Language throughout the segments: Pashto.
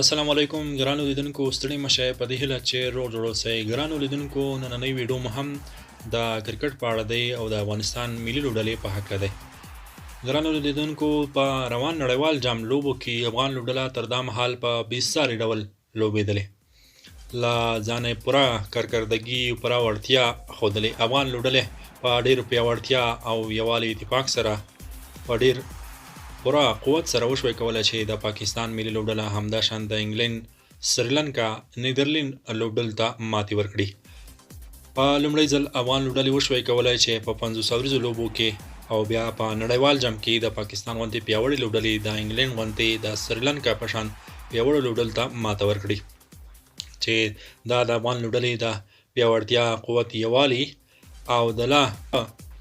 السلام علیکم ګرانو لیدونکو ستړي مشه په دې هیله چې روغ جوړ اوسئ. ګرانو لیدونکو نننۍ ویډیو مو هم د کرکټ په اړه دی او د افغانستان ملي لوبډلې په هکله دی. ګرانو لیدونکو په روان نړیوال جام لوبو کې افغان لوبډله تر دا مهال په بېساري ډول لوبېدلې، له ځانه پوره کارکردګي پوره وړتیا ښودلې. افغان لوبډلې په ډېر پیاوړتیا او یووالي اتفاق سره په ډېر پوره قوت سره وشوی کولای چې د پاکستان ملي لوبډله همداشان د انګلند، سریلانکا، نیدرلند لوبډلو ته ماتې ورکړي. په لومړي ځل افغان لوبډلې وشوی کولای چې په 500 اوریزو لوبو کې او بیا په نړیوال جام کې د پاکستان غوندې پیاوړې لوبډلې د انګلند غوندې د سریلانکا په شان پیاوړو لوبډلو ته ماته ورکړي، چې دا د افغان لوبډلې د پیاوړتیا، قوت، یووالي او د لا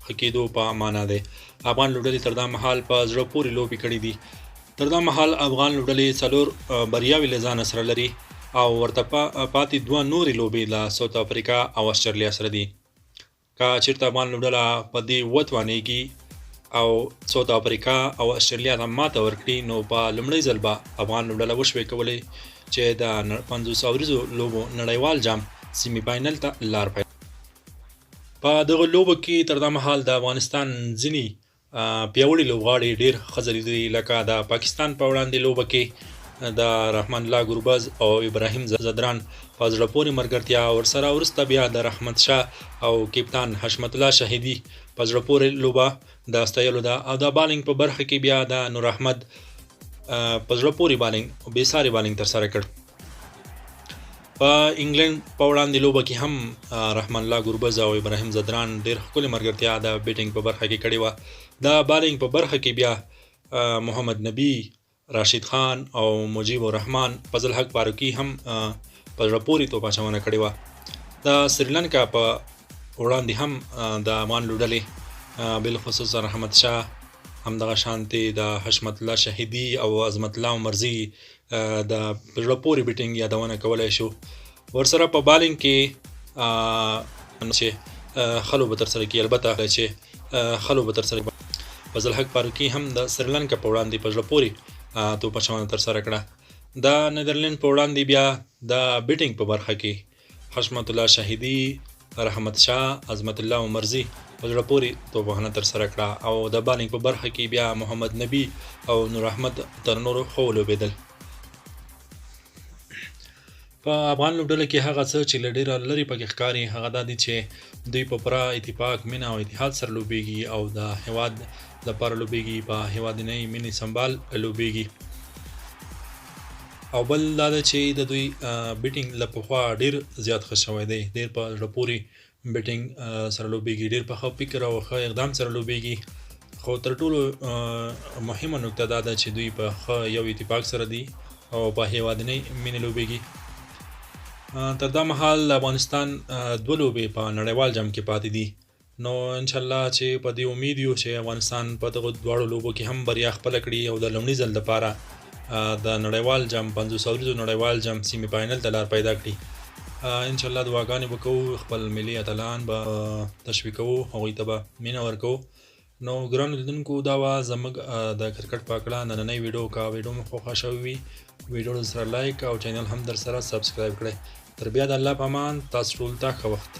ښه کېدو په معنا دی. افغان لوبډلې تر دا مهال په زړه پورې لوبې کړې دي. تر دا مهال افغان لوبډلې 4 بریاوې له ځانه سره لري او ورته پاتې 2 نورې لوبې له ساوث افریقا او استرالیا سره دي. که چېرته افغان لوبډله په دې وتوانېږي او ساوث افریقا او استرالیا ته ماته ورکړي، نو په لومړي ځل به افغان لوبډله وشوی کولی چې د 500 اوریزو لوبو نړیوال جام سیمي فاینل ته لار پیدا. په دغه لوبو کې تر دا مهال د افغانستان ځینې پیاوړي لوبغاړي ډېر ښه ځلېدلي، لکه د پاکستان په وړاندې لوبه کې د رحمان الله ګربز او ابراهیم زدران په زړه پورې ملګرتیا، ورسره وروسته بیا د رحمت شاه او کپتان حشمت الله شهیدي په زړه پورې لوبه د ستایلو ده، او د بالینګ په برخه کې بیا د نور احمد په زړه پورې بالینګ بېساري بالینګ ترسره کړ. په انګلند په وړاندې لوبه کې هم رحمان الله ګربز او ابراهیم زدران ډېر ښکلې ملګرتیا د بیټینګ په برخه کې کړې وه. د بالینګ په برخه کې بیا محمد نبی، راشد خان او مجیب الرحمن، فضل حق فاروقي هم په زړه پورې توپ اچونه کړې وه. د سریلانکا په وړاندې هم د افغان لوبډلې بالخصوص رحمت شاه، همدغه شانتې د حشمت الله شهیدي او عظمت الله عمرزي د زړه پورې بیټینګ یادونه کولی شو. ورسره په بالینګ کې چې ښه لوبه ترسره کړي، البته چې ښه لوبه ترسره کړي. فضل حق فاروقي هم د سریلانکا په وړاندې په زړه پورې توپ اچونه ترسره کړه. د نیدرلند په وړاندې بیا د بیټینګ په برخه کې حشمت الله شهیدي، رحمت شاه، عظمت الله عمرزي په زړه پورې توپ وهنه ترسره کړه، او د بالینګ په برخه کې بیا محمد نبی او نور احمد تر نورو ښه ولوبېدل. په افغان لوبډله کې هغه څه چې له ډېره لرې پکې ښکاري هغه دا دي چې دوی په پوره اتفاق، مینه او اتحاد سره لوبېږي او د هېواد لپاره لوبېږي، په هېوادنۍ مینې سمبال لوبېږي. او بل دا ده چې د دوی بیټینګ له پخوا ډېر زیات ښه شوی دی، ډېر په زړه پورې بیټینګ سره لوبېږي، ډېر په ښه فکر او ښه اقدام سره لوبېږي. خو تر ټولو مهمه نکته دا ده چې دوی په ښه یو اتفاق سره دي او په هېوادنۍ مینې لوبېږي. تر دا مهال افغانستان 2 لوبې په نړیوال جام کې پاتې دي، نو انشاءالله چې په دې امید یو چې افغانستان په دغه دواړو لوبو کې هم بریا خپله کړي او د لومړي ځل لپاره د نړیوال جام 500 اوریزو نړیوال جام سیمي فاینل ته لار پیدا کړي. انشاءالله دعاګانې به کوو، خپل ملي اتلان به تشویقوو، هغوی ته به مینه ورکوو. نو ګرانو لیدونکو دا وه زموږ د کرکټ په اړه نننۍ ویډیو. که ویډیو مو خوښه شوې وي ویډیو سره لایک او چینل هم در سره سبسکرایب کړئ. تر بیا د الله په امان، تاسو ټولو ته ښه وخت.